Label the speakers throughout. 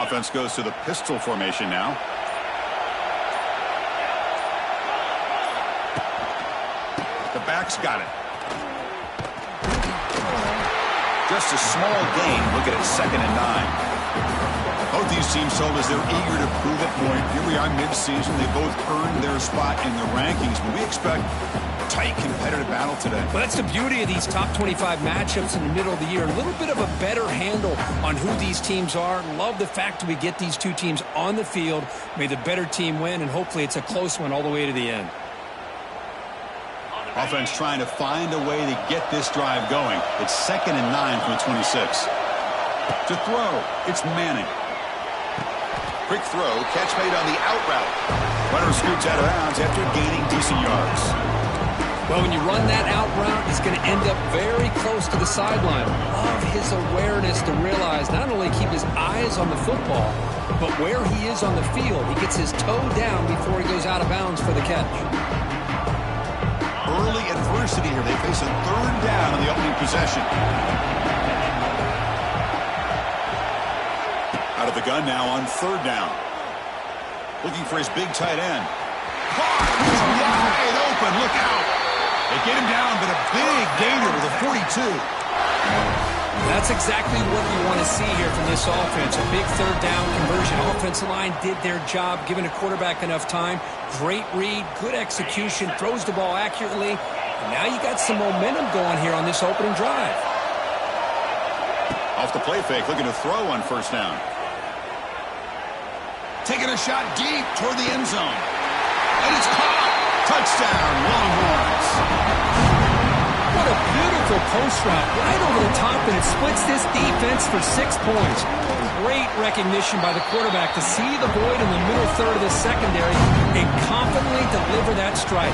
Speaker 1: Offense goes to the pistol formation now. The back's got it. Just a small gain. Look at it, 2nd and 9. Both these teams told us they're eager to prove a point. Here we are mid-season. They both earned their spot in the rankings, but we expect a tight competitive battle today.
Speaker 2: Well, that's the beauty of these top 25 matchups in the middle of the year. A little bit of a better handle on who these teams are. Love the fact that we get these two teams on the field. May the better team win, and hopefully it's a close one all the way to the end.
Speaker 1: Offense trying to find a way to get this drive going. It's 2nd and 9 from the 26. To throw, it's Manning. Quick throw, catch made on the out route. Runner scoots out of bounds after gaining decent yards.
Speaker 2: Well, when you run that out route, he's going to end up very close to the sideline. Love his awareness to realize not only keep his eyes on the football, but where he is on the field. He gets his toe down before he goes out of bounds for the catch.
Speaker 1: Early adversity here. They face a 3rd down on the opening possession. Out of the gun now on 3rd down. Looking for his big tight end. Caught! He's wide open. Look out. They get him down, but a big gainer with a 42.
Speaker 2: That's exactly what you want to see here from this offense. A big 3rd down conversion. Offensive line did their job, giving a quarterback enough time. Great read, good execution, throws the ball accurately. And now you got some momentum going here on this opening drive.
Speaker 1: Off the play fake, looking to throw on 1st down. Taking a shot deep toward the end zone. And it's caught. Touchdown, Longhorns.
Speaker 2: What a beautiful post route right over the top, and it splits this defense for 6 points. Great recognition by the quarterback to see the void in the middle 3rd of the secondary and confidently deliver that strike.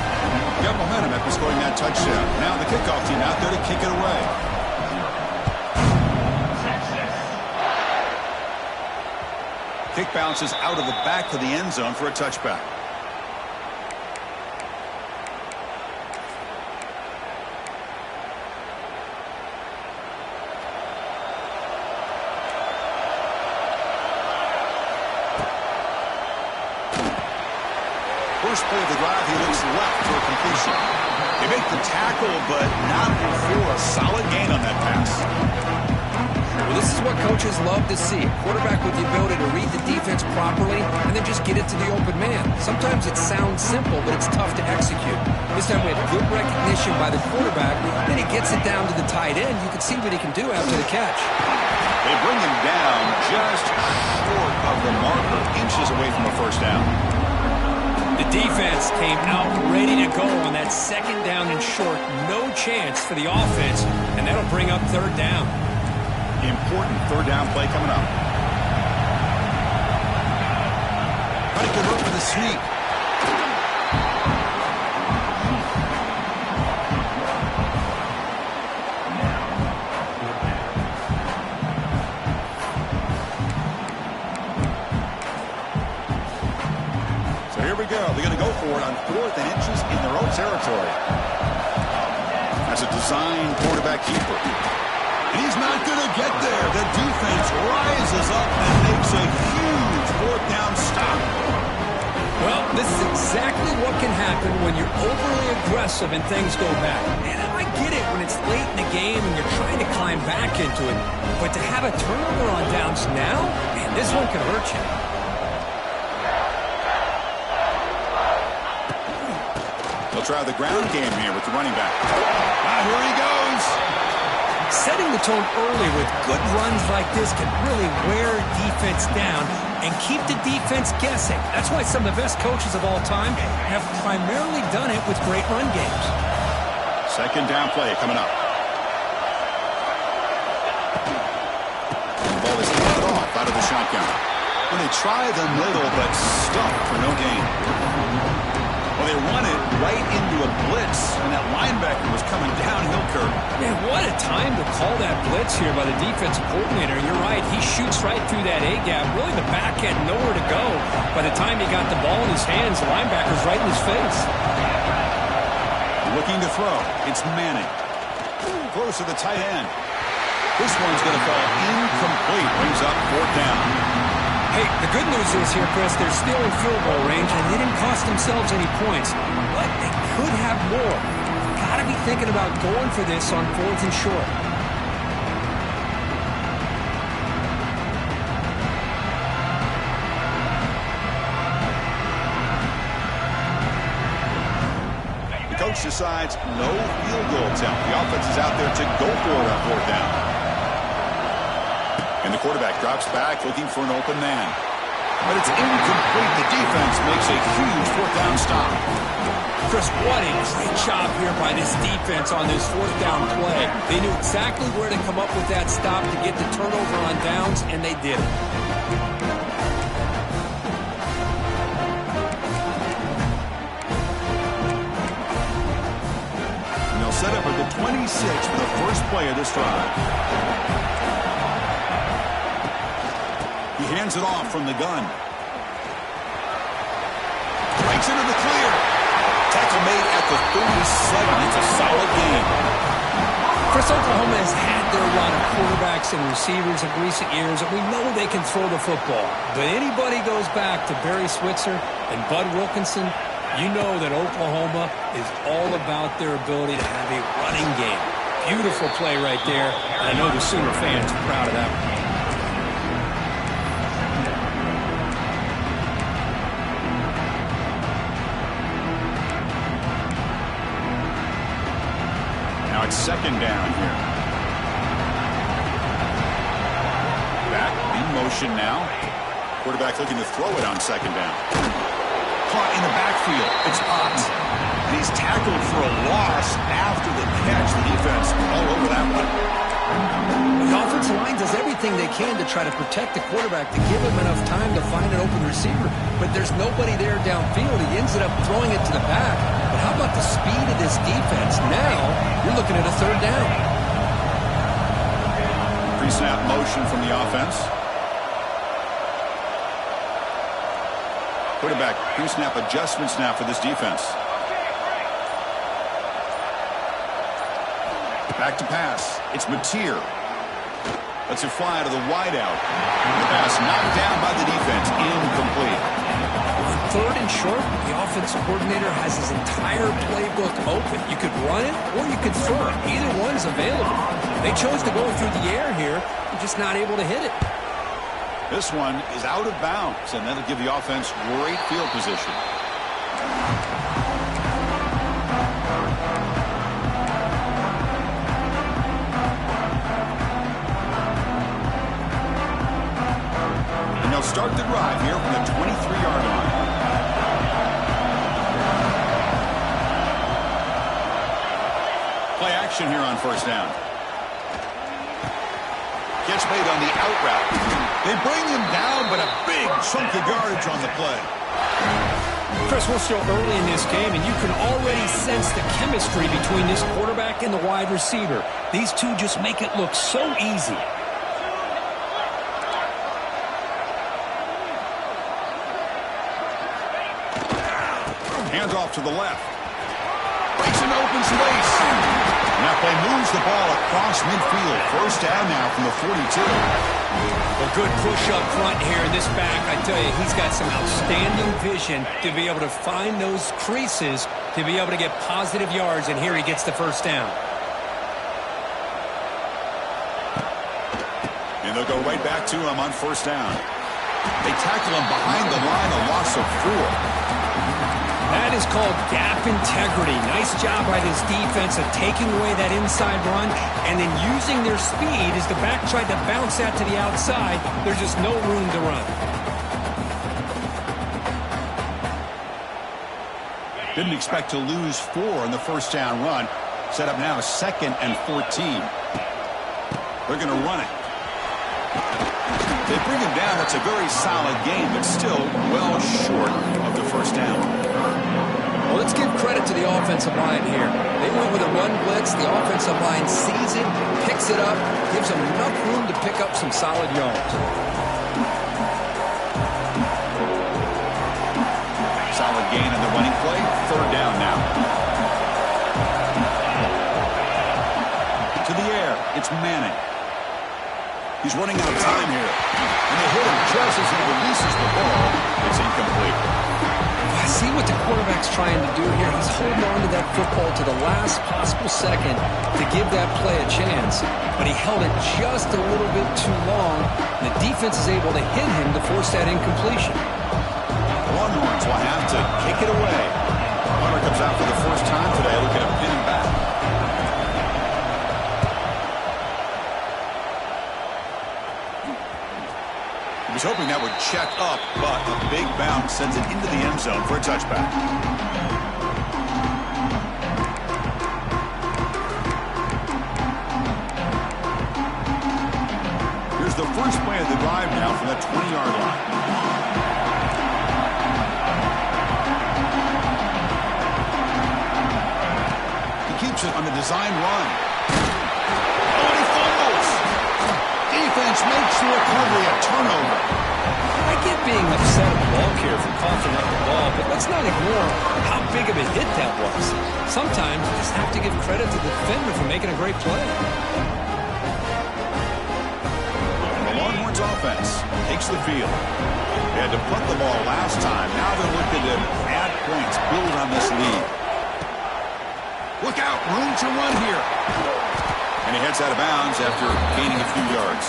Speaker 1: Got momentum after scoring that touchdown. Now the kickoff team out there to kick it away. Kick bounces out of the back of the end zone for a touchback. First play of the drive, he looks left for a completion. They make the tackle, but not before a solid gain on that pass.
Speaker 2: Well, this is what coaches love to see. A quarterback with the ability to read the defense properly and then just get it to the open man. Sometimes it sounds simple, but it's tough to execute. This time we have good recognition by the quarterback. Then he gets it down to the tight end. You can see what he can do after the catch.
Speaker 1: They bring him down just short of the marker, inches away from a 1st down.
Speaker 2: The defense came out ready to go on that 2nd down and short. No chance for the offense, and that'll bring up 3rd down.
Speaker 1: Important 3rd down play coming up. Trying to convert with a sweep. So here we go. They're going to go for it on 4th and inches in their own territory. That's a design quarterback keeper. And he's not going to get there. The defense rises up and makes a huge 4th down stop.
Speaker 2: Well, this is exactly what can happen when you're overly aggressive and things go bad. And I get it when it's late in the game and you're trying to climb back into it. But to have a turnover on downs now, man, this one could hurt you.
Speaker 1: They'll try the ground game here with the running back. Ah, here he goes.
Speaker 2: Setting the tone early with good runs like this can really wear defense down and keep the defense guessing. That's why some of the best coaches of all time have primarily done it with great run games.
Speaker 1: 2nd down play coming up. The ball is handed off out of the shotgun. When they try the middle, but stuffed for no gain. Well, they run it right into a blitz, and that linebacker was coming downhill, Kirk.
Speaker 2: Man, what a time to call that blitz here by the defensive coordinator. You're right, he shoots right through that A-gap. Really, the back had nowhere to go. By the time he got the ball in his hands, the linebacker's right in his face.
Speaker 1: Looking to throw. It's Manning. Close to the tight end. This one's going to fall incomplete. Brings up 4th down.
Speaker 2: Hey, the good news is here, Chris, they're still in field goal range, and they didn't cost themselves any points. But they could have more. Got to be thinking about going for this on 4th and short.
Speaker 1: The coach decides no field goal attempt. The offense is out there to go for it on 4th down. And the quarterback drops back looking for an open man. But it's incomplete. The defense makes a huge 4th down stop.
Speaker 2: Chris, what a great job here by this defense on this 4th down play. They knew exactly where to come up with that stop to get the turnover on downs, and they did it.
Speaker 1: And they'll set up at the 26 for the first play of this drive. He hands it off from the gun. Breaks into the clear. Tackle made at the 37. It's a solid game.
Speaker 2: Chris, Oklahoma has had their run of quarterbacks and receivers in recent years, and we know they can throw the football. But anybody goes back to Barry Switzer and Bud Wilkinson, you know that Oklahoma is all about their ability to have a running game. Beautiful play right there, and I know the Sooner fans are proud of that one.
Speaker 1: It's 2nd down here. Back in motion now. Quarterback looking to throw it on 2nd down. Caught in the backfield. It's Ott. And he's tackled for a loss after the catch. The defense all over that one.
Speaker 2: The offensive line does everything they can to try to protect the quarterback, to give him enough time to find an open receiver. But there's nobody there downfield. He ends up throwing it to the back. But how about the speed of this defense? Now, you're looking at a 3rd down.
Speaker 1: Pre-snap motion from the offense. Quarterback pre-snap adjustments now for this defense. Back to pass. It's Mateer. Lets it fly out of the wideout. The pass knocked down by the defense. Incomplete.
Speaker 2: On 3rd and short, the offensive coordinator has his entire playbook open. You could run it or you could throw it. Either one's available. They chose to go through the air here. They're just not able to hit it.
Speaker 1: This one is out of bounds, and that'll give the offense great field position. And they'll start the drive here from the 23-yard line. Play action here on 1st down. Catch made on the out route. They bring him down, but a big chunk of yardage on the play.
Speaker 2: Chris, we're still early in this game, and you can already sense the chemistry between this quarterback and the wide receiver. These two just make it look so easy.
Speaker 1: Hands off to the left. Breaks into open space. And that play moves the ball across midfield. 1st down now from the 42.
Speaker 2: A good push up front here in this back. I tell you, he's got some outstanding vision to be able to find those creases to be able to get positive yards, and here he gets the 1st down.
Speaker 1: And they'll go right back to him on 1st down. They tackle him behind the line, a loss of 4.
Speaker 2: That is called gap integrity. Nice job by this defense of taking away that inside run and then using their speed as the back tried to bounce that to the outside. There's just no room to run.
Speaker 1: Didn't expect to lose 4 on the 1st down run. Set up now 2nd and 14. They're going to run it. They bring him down. That's a very solid game, but still well short of the 1st down.
Speaker 2: Well, let's give credit to the offensive line here. They went with a run blitz. The offensive line sees it, picks it up, gives them enough room to pick up some solid yards.
Speaker 1: Solid gain in the running play. 3rd down now. To the air. It's Manning. He's running out of time here. And they hit him just as he releases the ball. It's incomplete.
Speaker 2: I see what the quarterback's trying to do here. He's holding on to that football to the last possible second to give that play a chance. But he held it just a little bit too long. And the defense is able to hit him to force that incompletion.
Speaker 1: Longhorns will have to kick it away. Hunter comes out for the first time today, looking to pin him back. He was hoping that would check up, but a big bounce sends it into the end zone for a touchback. Here's the first play of the drive now from the 20-yard line. He keeps it on the design run. Oh, and he fumbles! Defense makes the recovery a turnover.
Speaker 2: I get being upset at the ball carrier for coughing up the ball, but let's not ignore how big of a hit that was. Sometimes you just have to give credit to the defender for making a great play.
Speaker 1: The Longhorns offense takes the field. They had to punt the ball last time. Now they're looking to add points, build on this lead. Look out, room to run here. And he heads out of bounds after gaining a few yards.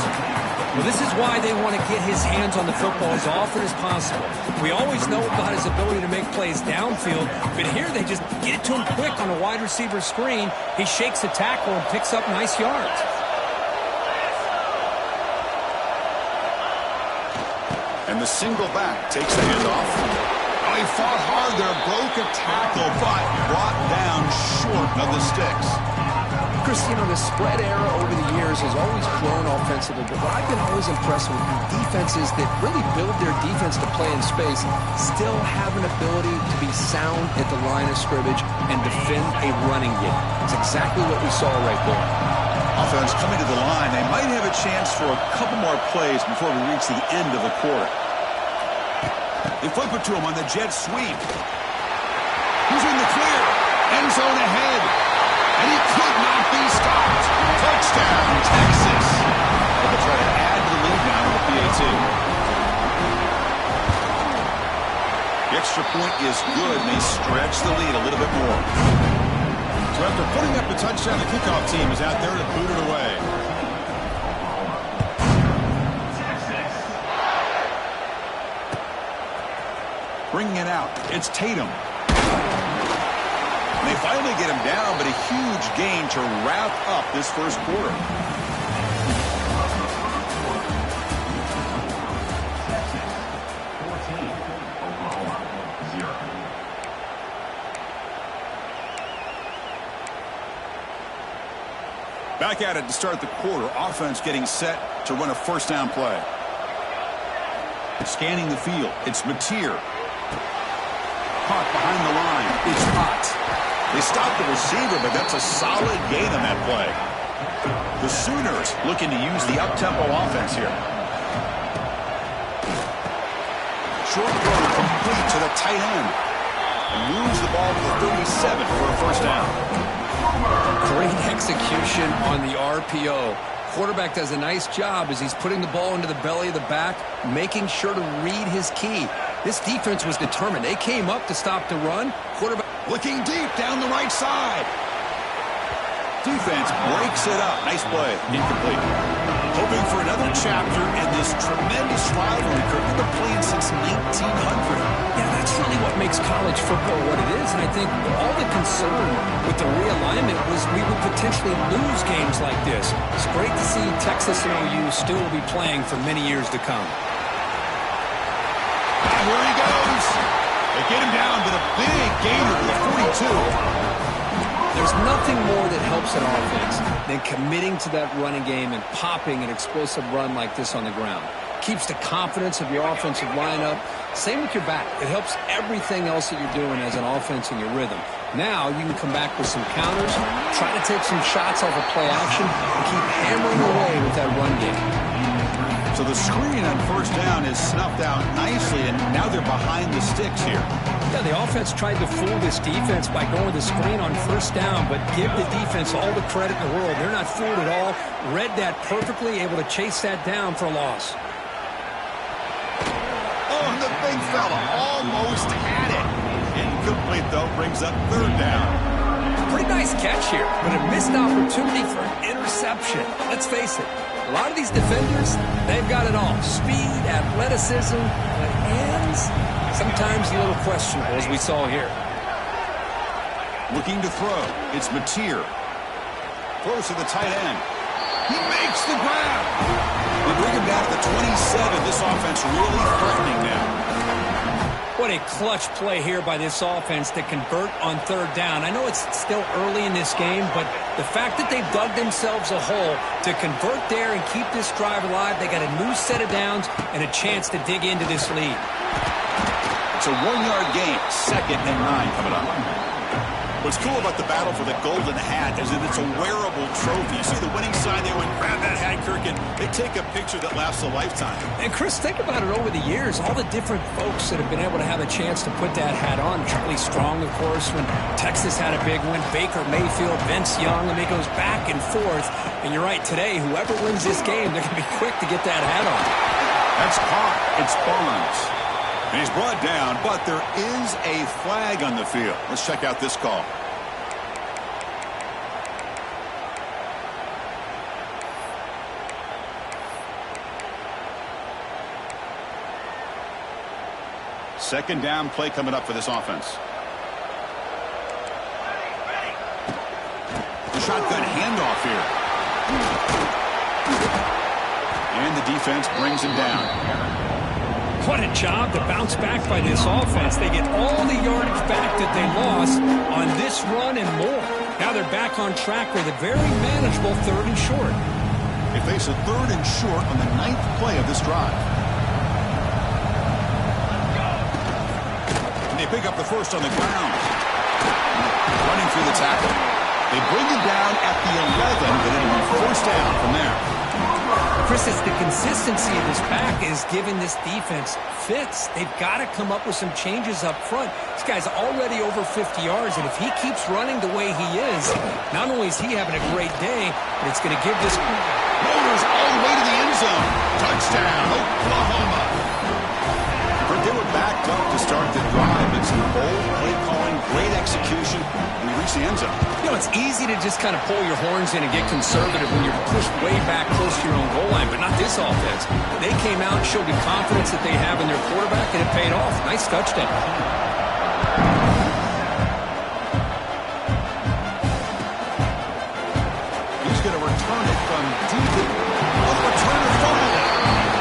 Speaker 2: Well, this is why they want to get his hands on the football as often as possible. We always know about his ability to make plays downfield, but here they just get it to him quick on a wide receiver screen. He shakes the tackle and picks up nice yards.
Speaker 1: And the single back takes the handoff. Oh, he fought hard there, broke a tackle, but brought down short of the sticks.
Speaker 2: Chris, you know, the spread era over the years has always grown offensively, but what I've been always impressed with defenses that really build their defense to play in space still have an ability to be sound at the line of scrimmage and defend a running game. It's exactly what we saw right there.
Speaker 1: Offense coming to the line. They might have a chance for a couple more plays before we reach the end of the quarter. They flip it to him on the jet sweep. He's in the clear. End zone ahead. And he could not be stopped. Touchdown, Texas. They'll try to add to the lead now with the PAT. The extra point is good, and they stretch the lead a little bit more. So after putting up the touchdown, the kickoff team is out there to boot it away. Bringing it out, it's Tatum. They finally get him down, but a huge gain to wrap up this first quarter. Back at it to start the quarter. Offense getting set to run a first down play. Scanning the field. It's Mateer. Caught behind the line. It's Hot. They stopped the receiver, but that's a solid gain on that play. The Sooners looking to use the up-tempo offense here. Short throw complete to the tight end. And moves the ball to the 37 for a first down.
Speaker 2: Great execution on the RPO. Quarterback does a nice job as he's putting the ball into the belly of the back, making sure to read his key. This defense was determined. They came up to stop the run. Quarterback
Speaker 1: looking deep down the right side. Defense breaks it up. Nice play. Incomplete. Hoping for another chapter in this tremendous rivalry. They've been playing since 1900.
Speaker 2: Yeah, that's really what makes college football what it is. And I think all the concern with the realignment was we would potentially lose games like this. It's great to see Texas and OU still will be playing for many years to come.
Speaker 1: Here he goes. They get him down to the big gainer to the 42.
Speaker 2: There's nothing more that helps an offense than committing to that running game and popping an explosive run like this on the ground. Keeps the confidence of your offensive lineup. Same with your back. It helps everything else that you're doing as an offense in your rhythm. Now you can come back with some counters, try to take some shots off of play action, and keep hammering away with that run game.
Speaker 1: So the screen on first down is snuffed out nicely, and now they're behind the sticks here.
Speaker 2: Yeah, the offense tried to fool this defense by going the screen on first down, but give the defense all the credit in the world. They're not fooled at all. Read that perfectly, able to chase that down for a loss.
Speaker 1: Oh, and the big fella almost had it. Incomplete, though, brings up third down.
Speaker 2: Pretty nice catch here, but a missed opportunity for an interception. Let's face it, a lot of these defenders, they've got it all. Speed, athleticism, but hands, sometimes a little questionable, as we saw here.
Speaker 1: Looking to throw. It's Mateer. Throws to the tight end. He makes the grab. They bring him down to the 27. This offense really threatening now.
Speaker 2: What a clutch play here by this offense to convert on third down. I know it's still early in this game, but the fact that they've dug themselves a hole to convert there and keep this drive alive, they got a new set of downs and a chance to dig into this lead.
Speaker 1: It's a 1-yard gain. 2nd and 9 coming up. What's cool about the battle for the golden hat is that it's a wearable trophy. You see the winning sign there when grab that hat, Kirk, and they take a picture that lasts a lifetime. And
Speaker 2: Chris, think about it over the years. All the different folks that have been able to have a chance to put that hat on. Charlie Strong, of course, when Texas had a big win. Baker Mayfield, Vince Young, and it goes back and forth. And you're right, today, whoever wins this game, they're going to be quick to get that hat on.
Speaker 1: That's caught. It's Barnes. And he's brought down, but there is a flag on the field. Let's check out this call. Second down play coming up for this offense. The shotgun handoff here. And the defense brings him down.
Speaker 2: What a job to bounce back by this offense. They get all the yardage back that they lost on this run and more. Now they're back on track with a very manageable 3rd and short.
Speaker 1: They face a 3rd and short on the 9th play of this drive. And they pick up the first on the ground. Running through the tackle. They bring him down at the 11, but it'll be first down from there.
Speaker 2: Chris, it's the consistency of this back is giving this defense fits. They've got to come up with some changes up front. This guy's already over 50 yards, and if he keeps running the way he is, not only is he having a great day, but it's going to give this...
Speaker 1: Motors all the way to the end zone. Touchdown, Oklahoma. They were backed up to start the drive. It's some bold play calling, great execution, and we reach the end zone.
Speaker 2: You know, it's easy to just kind of pull your horns in and get conservative when you're pushed way back close to your own goal line, but not this offense. They came out and showed the confidence that they have in their quarterback, and it paid off. Nice touchdown.
Speaker 1: He's going to return it from deep. Oh, the returner fumbled it.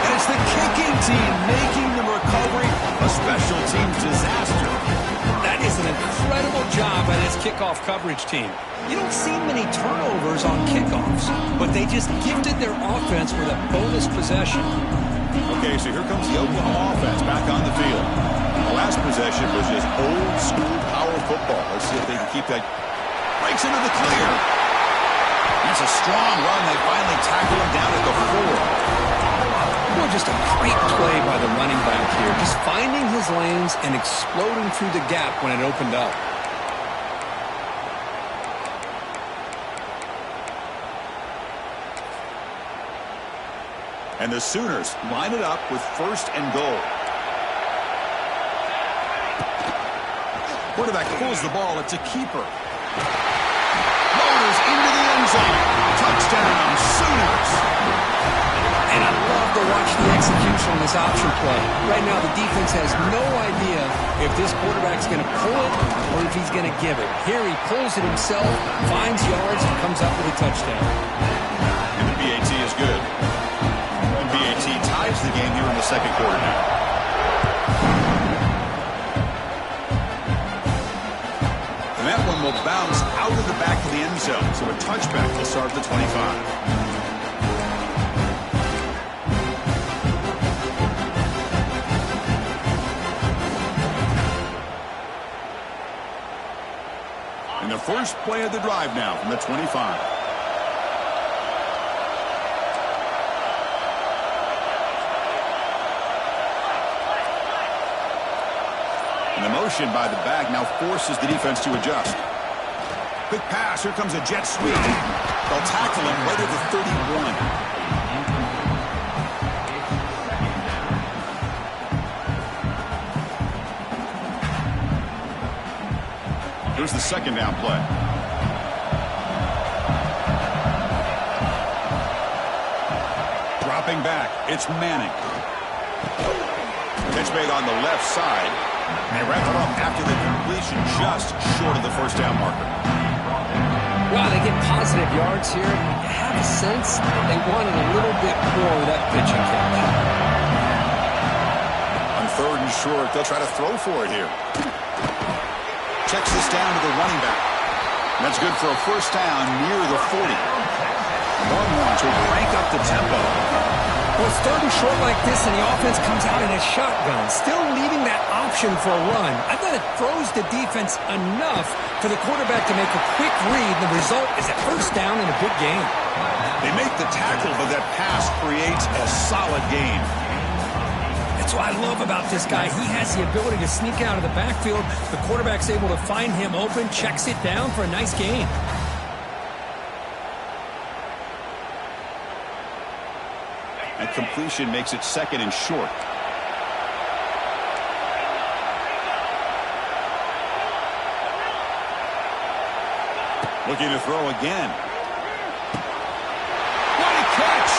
Speaker 1: And it's the kicking team making the recovery. A special teams disaster.
Speaker 2: That is an incredible job by this kickoff coverage team. You don't see many turnovers on kickoffs, but they just gifted their offense with a bonus possession.
Speaker 1: Okay, so here comes the Oklahoma offense back on the field. The last possession was just old-school power football. Let's see if they can keep that. Breaks into the clear. That's a strong run. They finally tackle him down at the 4.
Speaker 2: Well, just a great play by the running back here. Just finding his lanes and exploding through the gap when it opened up.
Speaker 1: And the Sooners line it up with 1st and goal. Quarterback pulls the ball. It's a keeper. Motors into the end zone. Touchdown, Sooners.
Speaker 2: And I love to watch the execution on this option play. Right now, the defense has no idea if this quarterback's going to pull it or if he's going to give it. Here he pulls it himself, finds yards, and comes up with a touchdown.
Speaker 1: And the BAT is good. And BAT ties the game here in the 2nd quarter now. And that one will bounce out of the back of the end zone. So a touchback will start at the 25. And the first play of the drive now from the 25. And the motion by the back now forces the defense to adjust. Quick pass. Here comes a jet sweep. They'll tackle him right at the 31. Here's the second down play. Dropping back. It's Manning. Catch made on the left side. They wrap it up after the completion just short of the first down marker.
Speaker 2: Wow, they get positive yards here. You have a sense they wanted a little bit more of that pitching catch.
Speaker 1: On third and short, they'll try to throw for it here. Checks this down to the running back. And that's good for a first down near the 40. Longhorns will crank up the tempo.
Speaker 2: Well, it's third and short like this, and the offense comes out in a shotgun, still leaving that option for a run. I thought it throws the defense enough for the quarterback to make a quick read. The result is a first down in a big game.
Speaker 1: They make the tackle, but that pass creates a solid gain.
Speaker 2: That's what I love about this guy. He has the ability to sneak out of the backfield. The quarterback's able to find him open, checks it down for a nice gain.
Speaker 1: And completion makes it second and short. Looking to throw again. What a catch!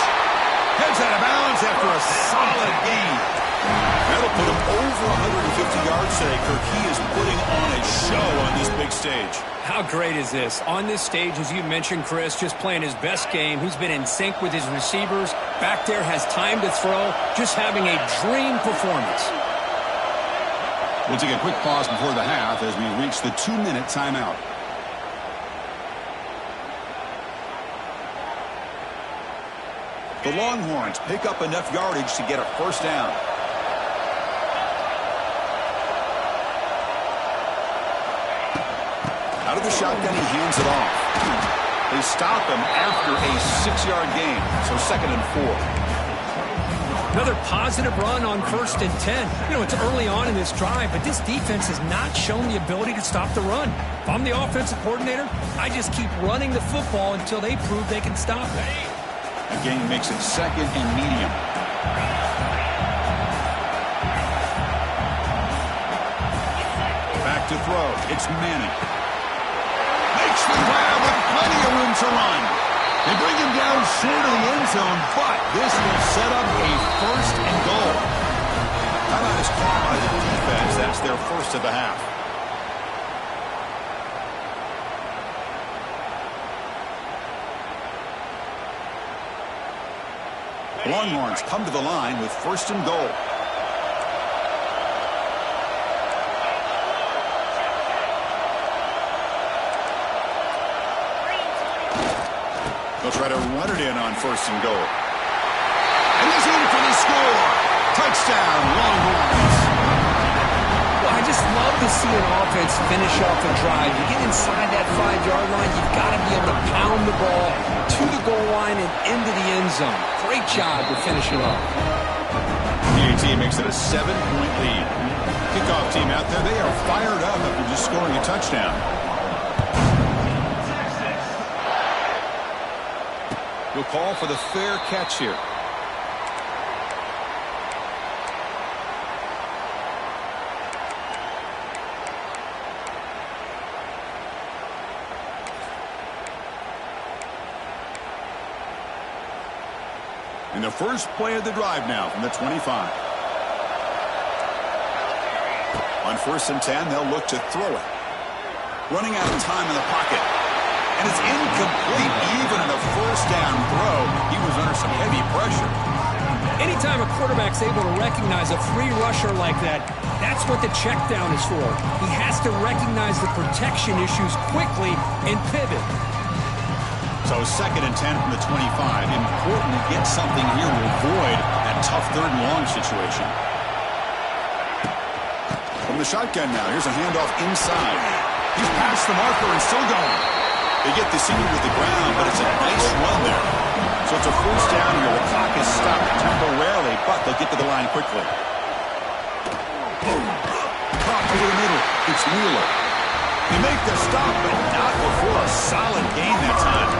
Speaker 1: Heads out of bounds after a solid gain. That'll put him over 150 yards today. Kirk, he is putting on a show on this big stage.
Speaker 2: How great is this? On this stage, as you mentioned, Chris, just playing his best game. He's been in sync with his receivers. Back there, has time to throw. Just having a dream performance.
Speaker 1: We'll take a quick pause before the half as we reach the 2-minute timeout. The Longhorns pick up enough yardage to get a first down. Out of the shotgun, he hands it off. They stop him after a 6-yard gain, so second and 4.
Speaker 2: Another positive run on 1st and 10. You know, it's early on in this drive, but this defense has not shown the ability to stop the run. If I'm the offensive coordinator, I just keep running the football until they prove they can stop it.
Speaker 1: The gain makes it second and medium. Back to throw. It's Manning. Makes the grab with plenty of room to run. They bring him down short of the end zone, but this will set up a first and goal. Timeout is called by the defense. That's their first of the half. The Longhorns come to the line with first and goal. They'll try to run it in on first and goal. And he's in for the score. Touchdown, Longhorns.
Speaker 2: Well, I just love to see an offense finish off a drive. You get inside that 5-yard line, you've got to be able to pound the ball to the goal line and into the end zone. Great job to finish it off.
Speaker 1: The team makes it a 7-point lead. Kickoff team out there, they are fired up after just scoring a touchdown. We'll call for the fair catch here. In the first play of the drive now from the 25. On 1st and 10, they'll look to throw it. Running out of time in the pocket. And it's incomplete. Even in a first down throw, he was under some heavy pressure.
Speaker 2: Anytime a quarterback's able to recognize a free rusher like that, that's what the check down is for. He has to recognize the protection issues quickly and pivot.
Speaker 1: So 2nd and 10 from the 25. Important to get something here to avoid that tough third and long situation. From the shotgun now, here's a handoff inside. He's past the marker and still going. They get the senior to the ground, but it's a nice run there. So it's a first down here. The clock is stopped temporarily, but they'll get to the line quickly. Caught Over the middle, it's Wheeler. They make the stop, but not before a solid gain that time.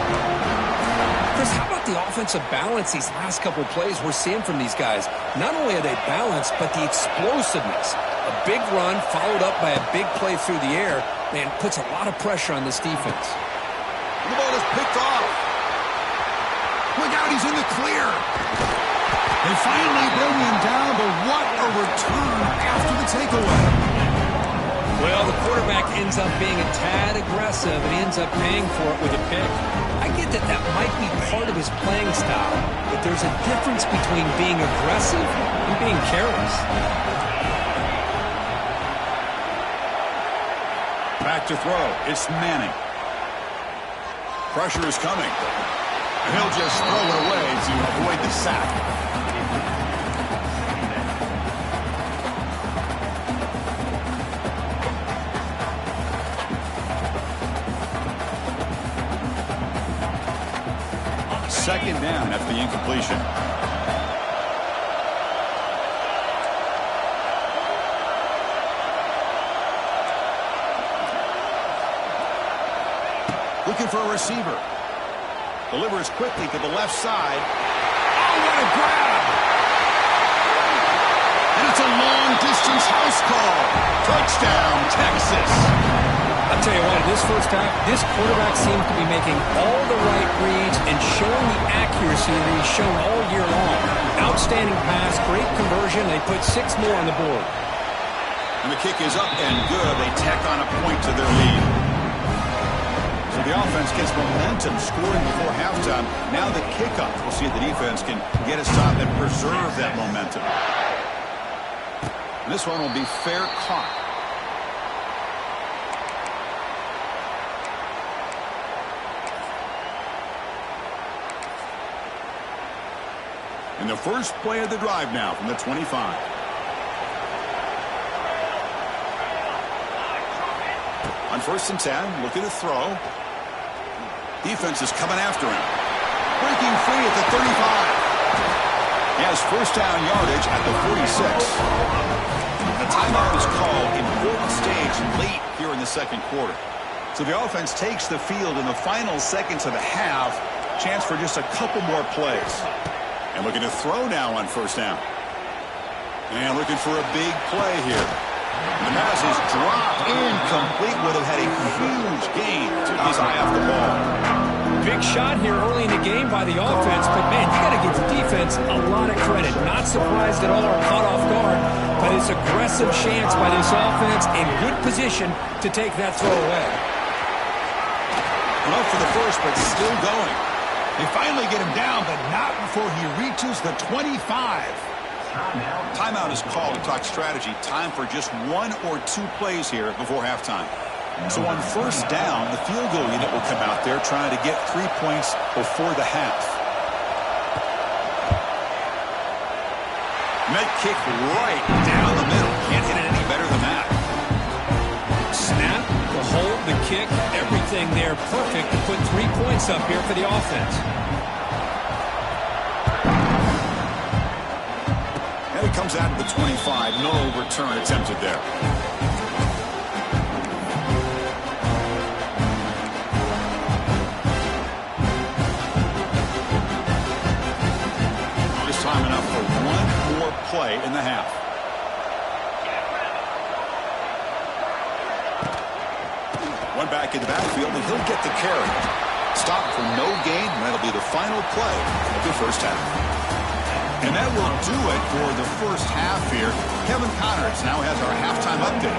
Speaker 2: Chris, how about the offensive balance these last couple of plays we're seeing from these guys? Not only are they balanced, but the explosiveness. A big run followed up by a big play through the air, man, puts a lot of pressure on this defense.
Speaker 1: The ball is picked off. Look out, he's in the clear. They finally bring him down, but what a return after the takeaway.
Speaker 2: Well, the quarterback ends up being a tad aggressive and he ends up paying for it with a pick. I get that that might be part of his playing style, but there's a difference between being aggressive and being careless.
Speaker 1: Back to throw. It's Manning. Pressure is coming. And he'll just throw it away to avoid the sack. Second down after the incompletion. Looking for a receiver. Delivers quickly to the left side. Oh, what a grab! And it's a long-distance house call. Touchdown, Texas.
Speaker 2: I'll tell you what, in this first half, this quarterback seems to be making all the right reads and showing the accuracy that he's shown all year long. Outstanding pass, great conversion. They put 6 more on the board.
Speaker 1: And the kick is up and good. They tack on a point to their lead. So the offense gets momentum scoring before halftime. Now the kickoff. We'll see if the defense can get a stop and preserve that momentum. And this one will be fair caught. And the first play of the drive now from the 25. On 1st and 10, looking to throw. Defense is coming after him. Breaking free at the 35. He has first down yardage at the 46. The timeout is called. Important stage late here in the second quarter. So the offense takes the field in the final seconds of the half. Chance for just a couple more plays. And looking to throw now on first down. And looking for a big play here. The pass is dropped incomplete. Would have had a huge gain. Took his eye off the ball.
Speaker 2: Big shot here early in the game by the offense, but man, you got to give the defense a lot of credit. Not surprised at all or caught off guard, but it's aggressive chance by this offense in good position to take that throw away.
Speaker 1: Went up for the first, but still going. They finally get him down, but not before he reaches the 25. Timeout is called to talk strategy. Time for just 1 or 2 plays here before halftime. So on first down, the field goal unit will come out there trying to get 3 points before the half. Net kick right down the middle. Can't hit it any better than that.
Speaker 2: Snap, the hold, the kick, everything there perfect to put 3 points up here for the offense.
Speaker 1: And it comes out of the 25. No return attempted there. Just time enough for 1 more play in the half. One back in the backfield, and he'll get the carry. Stop for no gain, and that'll be the final play of the first half. And that will do it for the first half here. Kevin Connors now has our halftime update.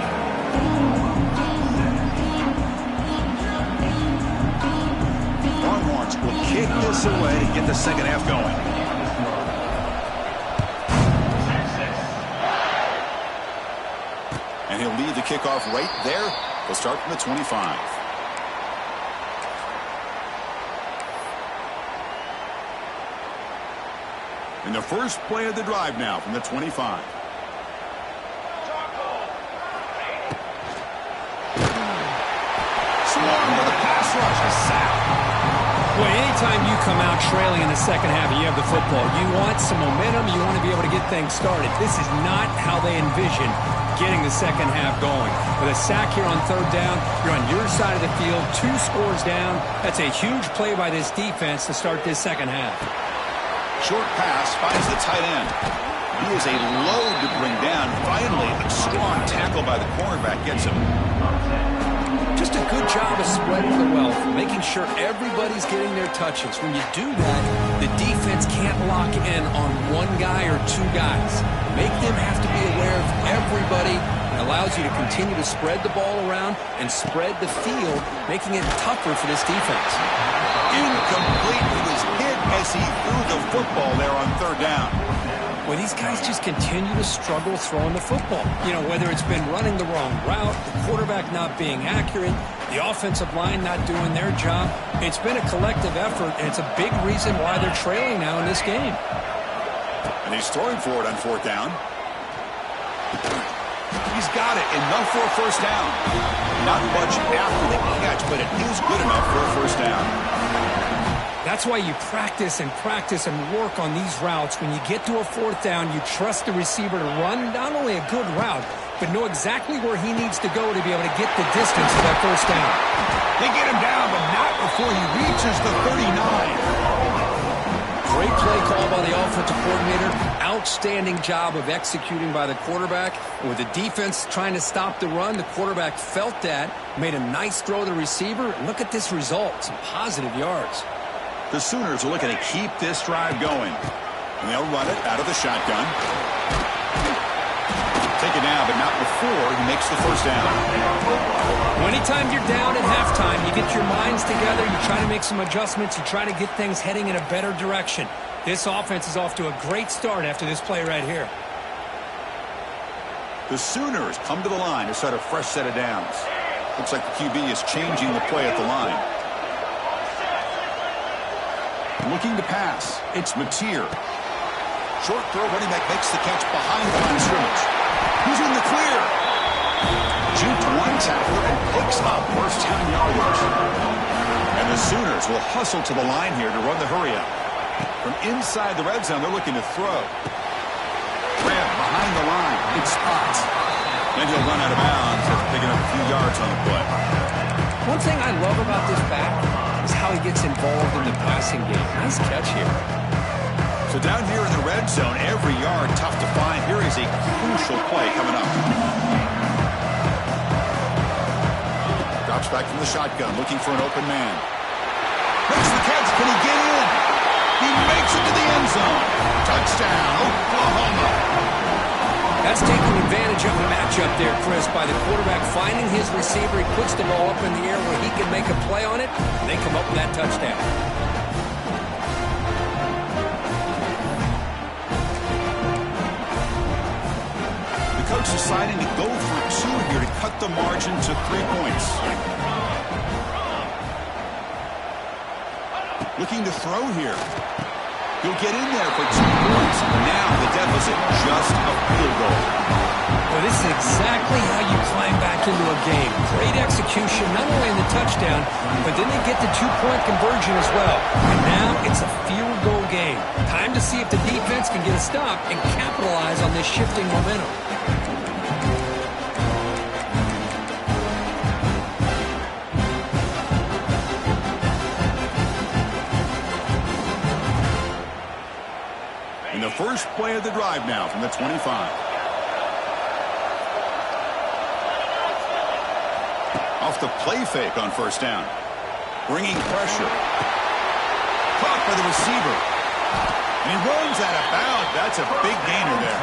Speaker 1: Longhorns will kick this away to get the second half going. And he'll lead the kickoff right there. We'll start from the 25. In the first play of the drive now from the 25. Swarm with a pass rush, a sack.
Speaker 2: Well, anytime you come out trailing in the second half and you have the football, you want some momentum, you want to be able to get things started. This is not how they envision getting the second half going. With a sack here on third down, you're on your side of the field, 2 scores down. That's a huge play by this defense to start this second half.
Speaker 1: Short pass finds the tight end. He is a load to bring down. Finally, a strong tackle by the cornerback gets him.
Speaker 2: Just a good job of spreading the wealth, making sure everybody's getting their touches. When you do that, the defense can't lock in on one guy or 2 guys. Make them have to be aware of everybody. It allows you to continue to spread the ball around and spread the field, making it tougher for this defense.
Speaker 1: Incomplete. He was hit as he threw the football there on third down.
Speaker 2: Well, these guys just continue to struggle throwing the football. You know, whether it's been running the wrong route, the quarterback not being accurate, the offensive line not doing their job. It's been a collective effort, and it's a big reason why they're trailing now in this game.
Speaker 1: And he's throwing for it on fourth down. He's got it. Enough for a first down. Not much after the catch, but it is good enough for a first down.
Speaker 2: That's why you practice and work on these routes. When you get to a fourth down, you trust the receiver to run not only a good route, but know exactly where he needs to go to be able to get the distance for that first down.
Speaker 1: They get him down, but not before he reaches the 39.
Speaker 2: Great play call by the offensive coordinator. Outstanding job of executing by the quarterback. And with the defense trying to stop the run, the quarterback felt that, made a nice throw to the receiver. And look at this result, some positive yards.
Speaker 1: The Sooners are looking to keep this drive going. And they'll run it out of the shotgun. Take it down, but not before he makes the first down.
Speaker 2: Anytime you're down at halftime, you get your minds together, you try to make some adjustments, you try to get things heading in a better direction. This offense is off to a great start after this play right here.
Speaker 1: The Sooners come to the line to start a fresh set of downs. Looks like the QB is changing the play at the line. Looking to pass. It's Mateer. Short throw, running back makes the catch behind the line of scrimmage. He's in the clear. Juked one tackler and picks up first down yardage. And the Sooners will hustle to the line here to run the hurry up. From inside the red zone, they're looking to throw. Grab behind the line. It's spots. And he'll run out of bounds after picking up a few yards on the play.
Speaker 2: One thing I love about this back is how he gets involved in the passing game. Nice catch here.
Speaker 1: So down here in the red zone, every yard tough to find. Here is a crucial play coming up. Drops back from the shotgun, looking for an open man. Makes the catch. Can he get in? He makes it to the end zone. Touchdown, Oklahoma.
Speaker 2: That's taking advantage of the matchup there, Chris, by the quarterback finding his receiver. He puts the ball up in the air where he can make a play on it, and they come up with that touchdown.
Speaker 1: The coach deciding to go for 2 here to cut the margin to 3 points. Looking to throw here. He'll get in there for 2 points. Now the deficit, just a field goal.
Speaker 2: Well, this is exactly how you climb back into a game. Great execution, not only in the touchdown, but then they get the 2-point conversion as well. And now it's a field goal game. Time to see if the defense can get a stop and capitalize on this shifting momentum.
Speaker 1: In the first play of the drive now from the 25. Off the play fake on first down. Bringing pressure. Caught by the receiver. And he runs out of bounds. That's a big gainer there.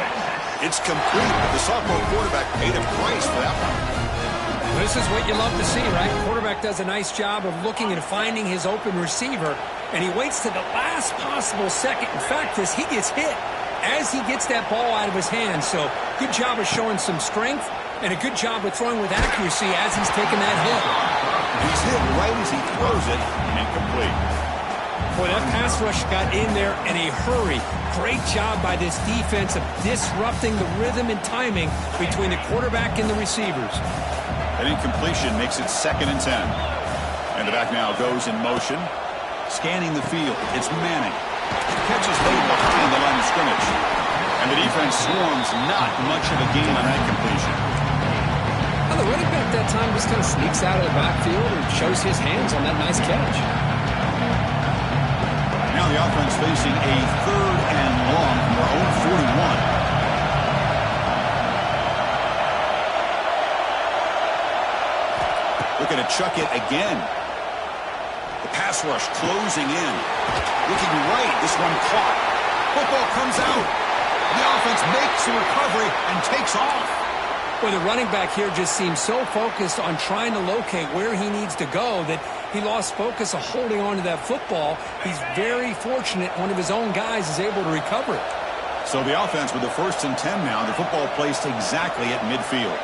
Speaker 1: It's complete, but the sophomore quarterback paid a price for that one.
Speaker 2: This is what you love to see, right? Quarterback does a nice job of looking and finding his open receiver, and he waits to the last possible second. In fact, he gets hit as he gets that ball out of his hands. So good job of showing some strength and a good job of throwing with accuracy as he's taking that hit.
Speaker 1: He's hit right as he throws it, incomplete.
Speaker 2: Boy, that pass rush got in there in a hurry. Great job by this defense of disrupting the rhythm and timing between the quarterback and the receivers.
Speaker 1: An incompletion makes it 2nd and 10. And the back now goes in motion. Scanning the field, it's Manning. Catch is made behind the line of scrimmage. And the defense swarms, not much of a gain on that completion.
Speaker 2: Well, the running back that time just kind of sneaks out of the backfield and shows his hands on that nice catch.
Speaker 1: Now the offense facing a 3rd and long from their own 41. Looking to chuck it again. The pass rush closing in. Looking right, this one caught. Football comes out. The offense makes the recovery and takes off.
Speaker 2: Well, the running back here just seems so focused on trying to locate where he needs to go that he lost focus of holding on to that football. He's very fortunate one of his own guys is able to recover it.
Speaker 1: So the offense with the 1st and 10 now. The football placed exactly at midfield.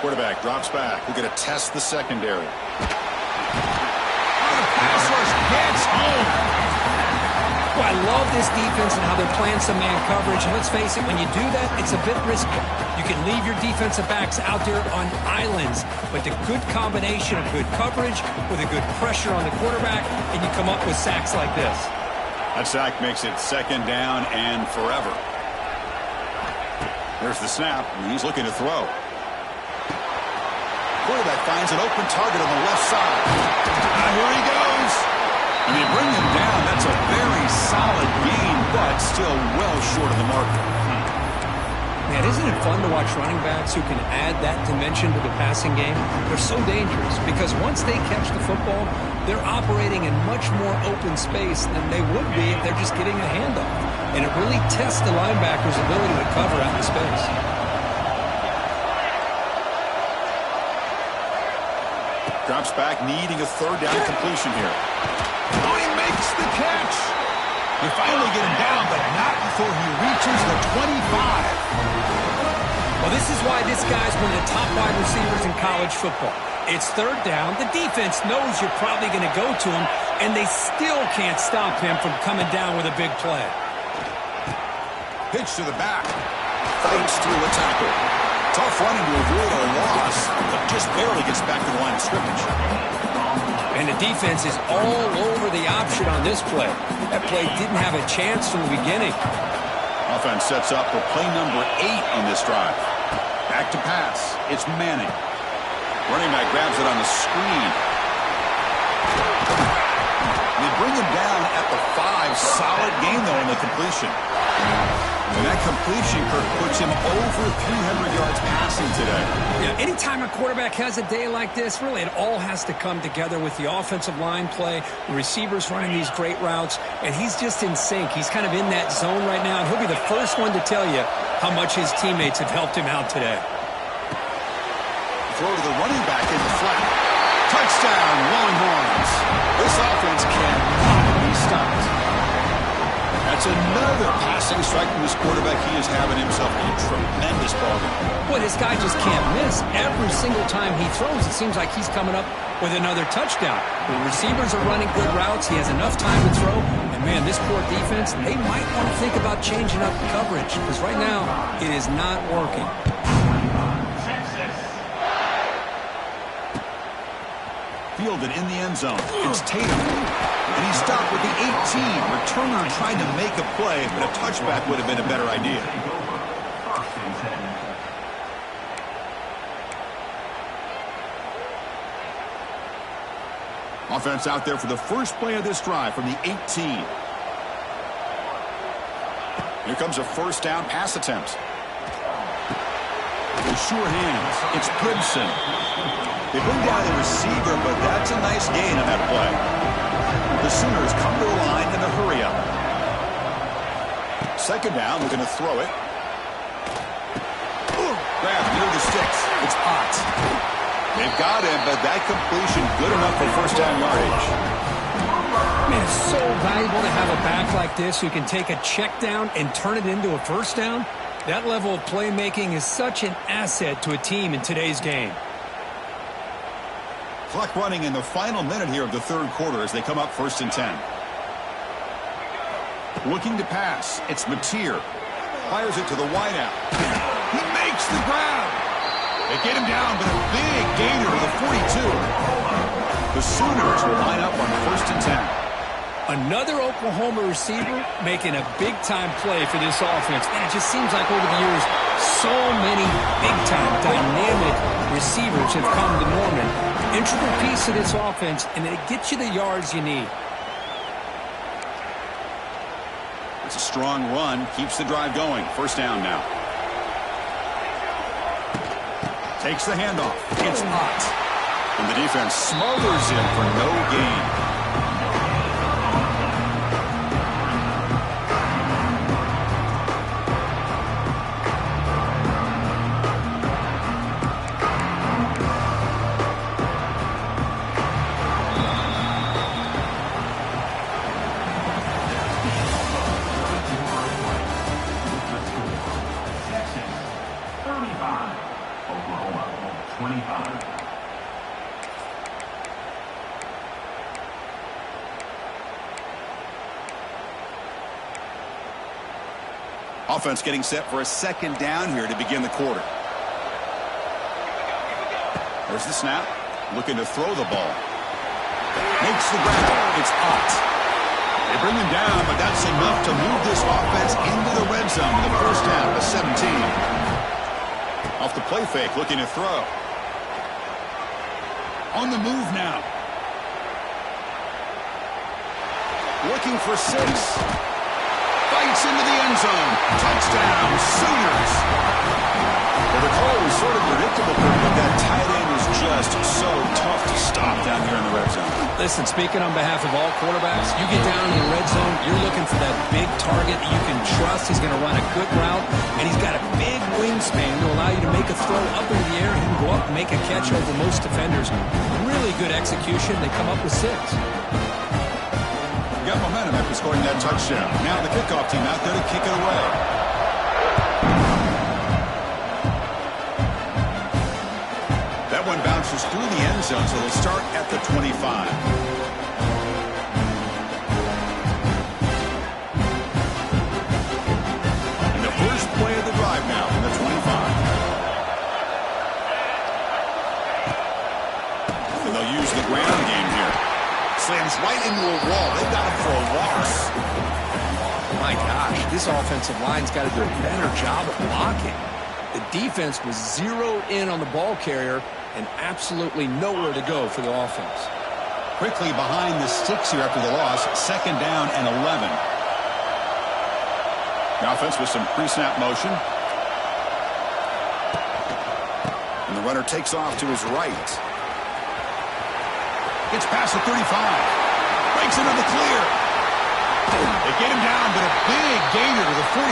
Speaker 1: Quarterback drops back. We're going to test the secondary. Oh, the pass rush gets home.
Speaker 2: Well, I love this defense and how they're playing some man coverage. And let's face it, when you do that, it's a bit risky. You can leave your defensive backs out there on islands, but the good combination of good coverage with a good pressure on the quarterback, and you come up with sacks like this.
Speaker 1: That sack makes it 2nd down and forever. There's the snap, and he's looking to throw. Quarterback finds an open target on the left side. And here he goes. And they bring him down. That's a very solid gain, but still well short of the mark.
Speaker 2: Man, isn't it fun to watch running backs who can add that dimension to the passing game? They're so dangerous because once they catch the football, they're operating in much more open space than they would be if they're just getting a handoff. And it really tests the linebacker's ability to cover out in space.
Speaker 1: Drops back, needing a 3rd down completion here. Oh, he makes the catch. They finally get him down, but not before he reaches the 25.
Speaker 2: Well, this is why this guy's one of the top wide receivers in college football. It's 3rd down. The defense knows you're probably going to go to him, and they still can't stop him from coming down with a big play.
Speaker 1: Pitch to the back. Fights through a tackle. Tough running to avoid a loss, but just barely gets back to the line of scrimmage.
Speaker 2: And the defense is all over the option on this play. That play didn't have a chance from the beginning.
Speaker 1: Offense sets up for play number 8 on this drive. Back to pass. It's Manning. Running back grabs it on the screen. They bring him down at the 5. Solid gain, though, in the completion. And that completion, Kirk, puts him over 300 yards passing today.
Speaker 2: Yeah, anytime a quarterback has a day like this, really it all has to come together with the offensive line play, the receivers running these great routes, and he's just in sync. He's kind of in that zone right now, and he'll be the first one to tell you how much his teammates have helped him out today.
Speaker 1: Throw to the running back in the flat. Touchdown, Longhorns. This offense cannot be stopped. That's another passing strike from this quarterback. He is having himself a tremendous ballgame.
Speaker 2: Boy, this guy just can't miss. Every single time he throws, it seems like he's coming up with another touchdown. The receivers are running good routes. He has enough time to throw. And, man, this poor defense, they might want to think about changing up coverage because right now it is not working.
Speaker 1: Fielded in the end zone. It's Tatum. And he stopped with the 18. Returner trying to make a play, but a touchback would have been a better idea. Offense out there for the first play of this drive from the 18. Here comes a 1st down pass attempt. With sure hands, it's Gibson. They bring down the receiver, but that's a nice gain on that play. The Sooners come to the line in a hurry-up. 2nd down, they're going to throw it. Grab near the sticks. It's Potts. They've got him, but that completion good enough for 1st down yardage.
Speaker 2: Man, it's so valuable to have a back like this who can take a check down and turn it into a 1st down. That level of playmaking is such an asset to a team in today's game.
Speaker 1: Clock running in the final minute here of the 3rd quarter as they come up 1st and 10. Looking to pass. It's Mateer. Fires it to the wideout. He makes the grab. They get him down, but a big gainer to the 42. The Sooners will line up on 1st and 10.
Speaker 2: Another Oklahoma receiver making a big-time play for this offense. And it just seems like over the years, so many big-time, dynamic receivers have come to Norman. Integral piece of this offense, and it gets you the yards you need.
Speaker 1: It's a strong run. Keeps the drive going. First down now. Takes the handoff. It's hot. And the defense smothers him for no gain. Offense getting set for a second down here to begin the quarter. There's the snap. Looking to throw the ball. Makes the grab. It's hot. They bring him down, but that's enough to move this offense into the red zone in the first half of 17. Off the play fake, looking to throw. On the move now. Looking for 6. Bites into the end zone. Touchdown, Sooners. Well, the call was sort of predictable, but that tight end is just so tough to stop down here in the red zone.
Speaker 2: Listen, speaking on behalf of all quarterbacks, you get down in the red zone, you're looking for that big target that you can trust. He's going to run a quick route, and he's got a big wingspan to allow you to make a throw up into the air. He can go up and make a catch over most defenders. Really good execution. They come up with 6.
Speaker 1: Got momentum after scoring that touchdown. Now the kickoff team out there to kick it away. That one bounces through the end zone, so they'll start at the 25. And the first play of the drive now from the 25. And they'll use the ground game here. Slams right into a wall. They've got him for a loss.
Speaker 2: My gosh, this offensive line's got to do a better job of blocking. The defense was zeroed in on the ball carrier and absolutely nowhere to go for the offense.
Speaker 1: Quickly behind the sticks here after the loss. Second down and 11. The offense with some pre-snap motion. And the runner takes off to his right. Gets past the 35. Breaks into the clear. They get him down, but a big gainer to the 42.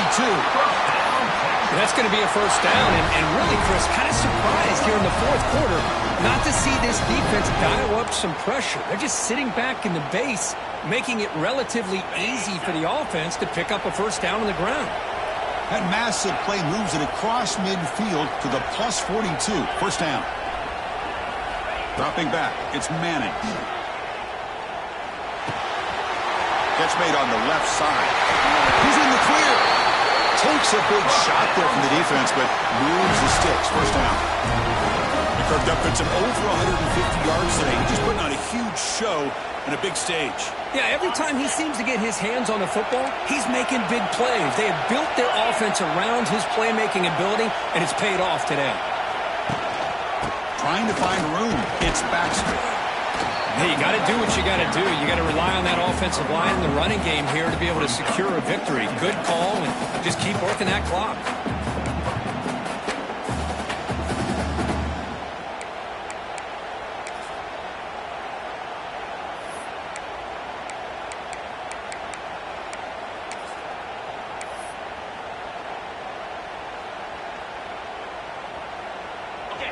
Speaker 2: That's going to be a first down. And really, Chris, kind of surprised here in the fourth quarter not to see this defense dial up some pressure. They're just sitting back in the base, making it relatively easy for the offense to pick up a first down on the ground.
Speaker 1: That massive play moves it across midfield to the plus 42. First down. Dropping back, it's Manning. Gets made on the left side. He's in the clear. Takes a big shot there from the defense, but moves the sticks. First down. Kirk Duffins over 150 yards today. He's just putting on a huge show on a big stage.
Speaker 2: Yeah, every time he seems to get his hands on the football, he's making big plays. They have built their offense around his playmaking ability, and it's paid off today.
Speaker 1: Trying to find room. It's Baxter.
Speaker 2: Hey, you got to do what you got to do. You got to rely on that offensive line in the running game here to be able to secure a victory. Good call, and just keep working that clock.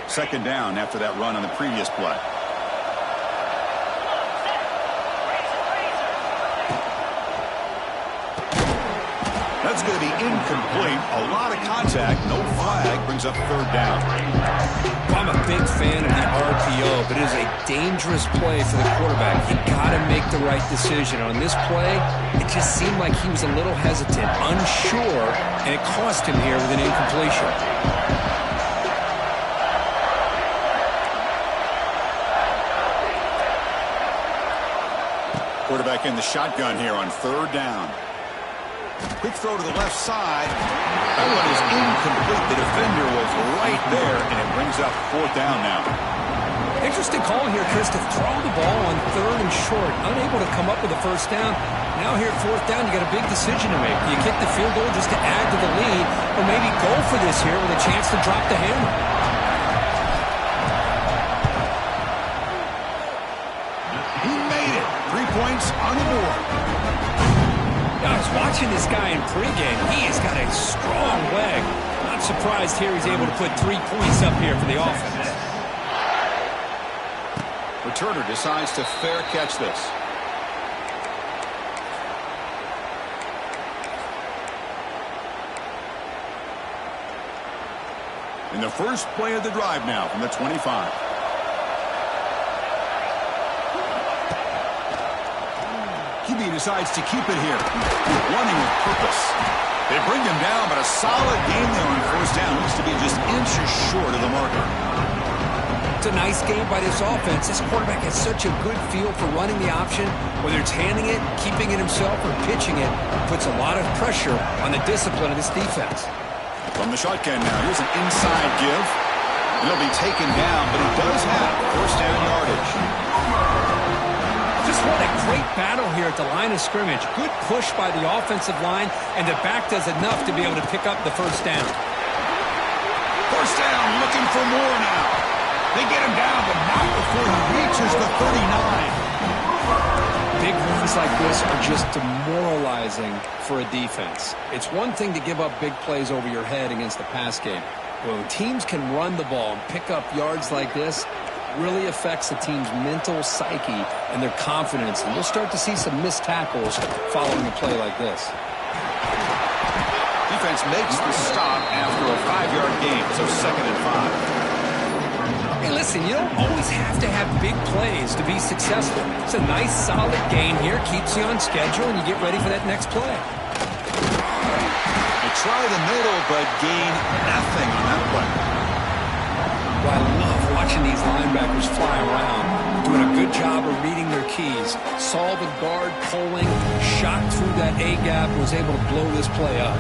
Speaker 1: Second down after that run on the previous play. That's going to be incomplete. A lot of contact. No flag. Brings up third down.
Speaker 2: I'm a big fan of the RPO, but it is a dangerous play for the quarterback. You got to make the right decision. On this play, it just seemed like he was a little hesitant, unsure, and it cost him here with an incompletion.
Speaker 1: Quarterback in the shotgun here on 3rd down. Quick throw to the left side. That one is incomplete. The defender was right there, and it brings up 4th down now.
Speaker 2: Interesting call here, Chris, to throw the ball on 3rd and short. Unable to come up with a 1st down. Now here at 4th down, you got a big decision to make. Do you kick the field goal just to add to the lead, or maybe go for this here with a chance to drop the hammer?
Speaker 1: He made it. 3 points on the board.
Speaker 2: I was watching this guy in pregame. He has got a strong leg. Not surprised here he's able to put 3 points up here for the offense.
Speaker 1: Returner decides to fair catch this. In the first play of the drive now from the 25. QB decides to keep it here. Running with purpose. They bring him down, but a solid game there on 1st down. Looks to be just inches short of the marker.
Speaker 2: It's a nice game by this offense. This quarterback has such a good feel for running the option. Whether it's handing it, keeping it himself, or pitching it, puts a lot of pressure on the discipline of this defense.
Speaker 1: From the shotgun now, here's an inside give. And he'll be taken down, but he does have 1st down yardage.
Speaker 2: Just what a great battle here at the line of scrimmage. Good push by the offensive line, and the back does enough to be able to pick up the 1st down.
Speaker 1: 1st down, looking for more now. They get him down, but not before he reaches the 39.
Speaker 2: Big runs like this are just demoralizing for a defense. It's one thing to give up big plays over your head against the pass game. When teams can run the ball and pick up yards like this, really affects the team's mental psyche and their confidence. And we'll start to see some missed tackles following a play like this.
Speaker 1: Defense makes the stop after a 5-yard gain, so 2nd and 5.
Speaker 2: Hey, listen, you don't always have to have big plays to be successful. It's a nice, solid gain here. Keeps you on schedule, and you get ready for that next play.
Speaker 1: They try the middle, but gain nothing on that play.
Speaker 2: Well, I love watching these linebackers fly around, doing a good job of reading their keys. Saw the guard pulling, shot through that A-gap, and was able to blow this play up.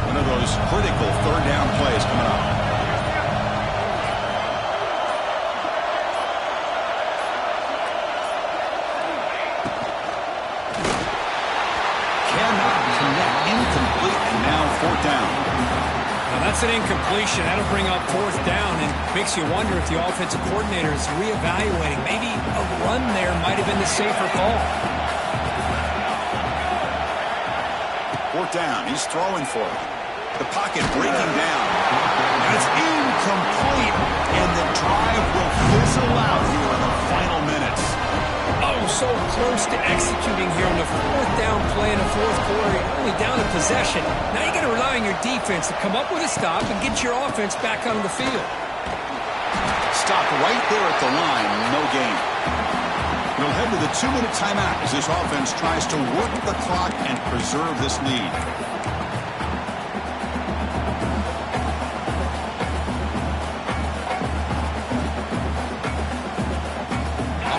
Speaker 1: One of those critical 3rd down plays coming up. Incomplete, and now 4th down.
Speaker 2: Now that's an incompletion. That'll bring up 4th down and makes you wonder if the offensive coordinator is reevaluating. Maybe a run there might have been the safer call.
Speaker 1: 4th down. He's throwing for it. The pocket breaking down. And it's incomplete, and the drive will fizzle out here in the final minutes.
Speaker 2: Oh, so close to executing here on the 4th down play in the 4th quarter. You're only down a possession. Now you got to rely on your defense to come up with a stop and get your offense back on the field.
Speaker 1: Stop right there at the line. No gain. We'll head to the 2-minute timeout as this offense tries to work the clock and preserve this lead.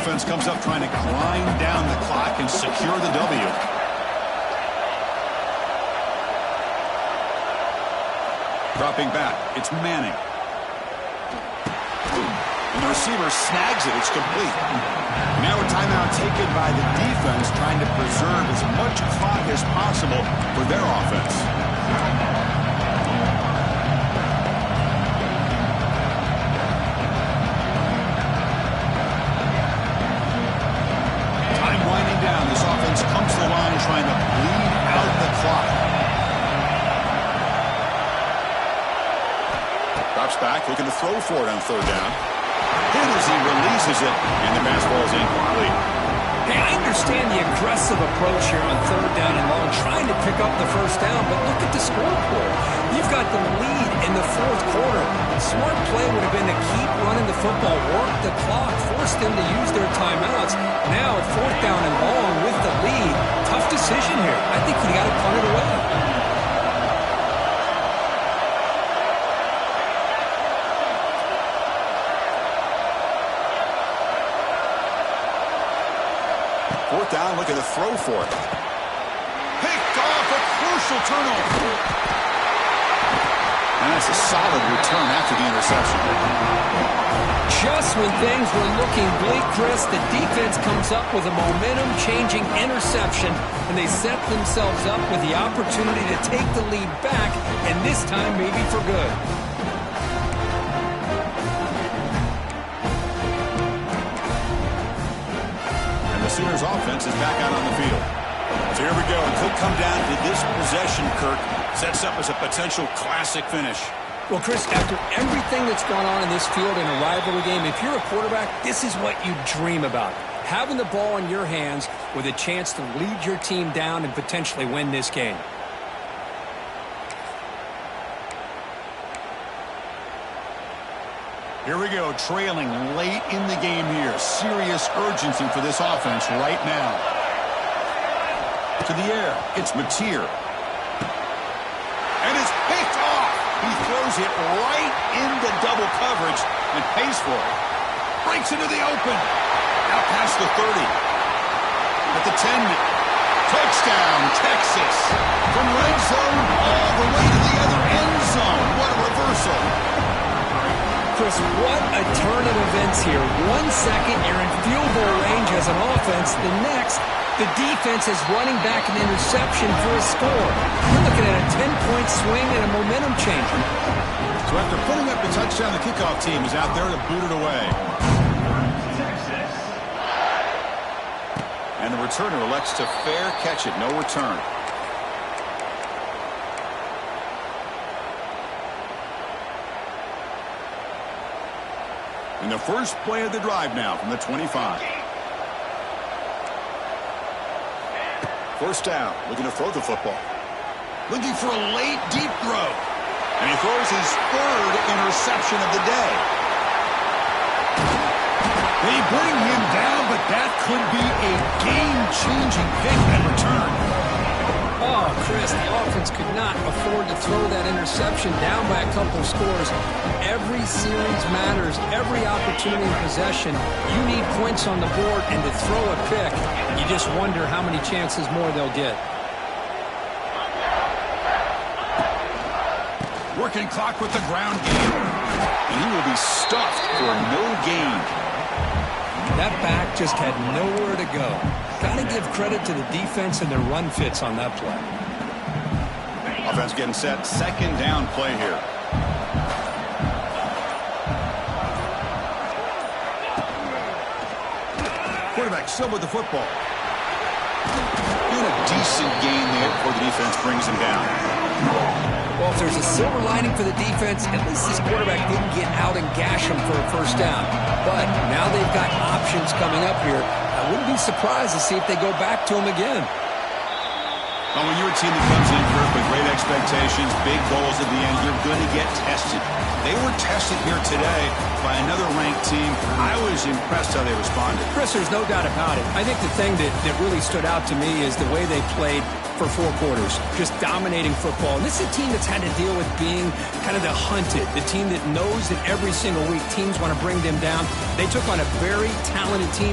Speaker 1: Offense comes up trying to grind down the clock and secure the W. Dropping back, it's Manning. And the receiver snags it, it's complete. Now a timeout taken by the defense trying to preserve as much clock as possible for their offense. This offense comes to the line trying to bleed out the clock. Drops back, looking to throw for it on 3rd down. Hit as he releases it, and the pass ball is incomplete.
Speaker 2: Hey, I understand the aggressive approach here on 3rd down and long, trying to pick up the 1st down, but look at the scoreboard. You've got the lead in the 4th quarter. Smart play would have been to keep running the football, work the clock, force them to use their timeouts. Now, 4th down and long with the lead. Tough decision here. I think you got to punt it away.
Speaker 1: Fourth down, looking to throw for it. Picked off, a crucial turnover. And that's a solid return after the interception.
Speaker 2: Just when things were looking bleak, Chris, the defense comes up with a momentum-changing interception, and they set themselves up with the opportunity to take the lead back, and this time maybe for good.
Speaker 1: And the Sooners offense is back out on the field. So here we go. It could come down to this possession, Kirk. Sets up as a potential classic finish.
Speaker 2: Well, Chris, after everything that's gone on in this field in a rivalry game, if you're a quarterback, this is what you dream about. Having the ball in your hands with a chance to lead your team down and potentially win this game.
Speaker 1: Here we go, trailing late in the game here. Serious urgency for this offense right now. To the air, it's Mateer. And it's picked off. He throws it right into double coverage and pays for it. Breaks into the open. Out past the 30. At the 10. Touchdown, Texas. From red zone all the way to the other end zone. What a reversal.
Speaker 2: Chris, what a turn of events here. 1 second, you're in field goal range as an offense. The next, the defense is running back an interception for a score. We're looking at a 10-point swing and a momentum changer.
Speaker 1: So after putting up the touchdown, the kickoff team is out there to boot it away. And the returner elects to fair catch it. No return. In the first play of the drive now from the 25. First down, looking to throw the football. Looking for a late, deep throw. And he throws his third interception of the day. They bring him down, but that could be a game-changing pick and return.
Speaker 2: Oh, Chris, the offense could not afford to throw that interception down by a couple of scores. Every series matters. Every opportunity in possession. You need points on the board, and to throw a pick, you just wonder how many chances more they'll get.
Speaker 1: Working clock with the ground game. And he will be stuffed for no gain.
Speaker 2: That back just had nowhere to go. Got to give credit to the defense and their run fits on that play.
Speaker 1: Offense getting set. Second down play here. Quarterback still with the football. And a decent gain there before the defense brings him down.
Speaker 2: Well, if there's a silver lining for the defense, at least this quarterback didn't get out and gash him for a first down. But now they've got options coming up here. I wouldn't be surprised to see if they go back to him again.
Speaker 1: Well, when you're a team that comes in first with great expectations, big goals at the end, you're going to get tested. They were tested here today by another ranked team. I was impressed how they responded.
Speaker 2: Chris, there's no doubt about it. I think the thing that really stood out to me is the way they played for 4 quarters, just dominating football. And this is a team that's had to deal with being kind of the hunted, the team that knows that every single week teams want to bring them down. They took on a very talented team.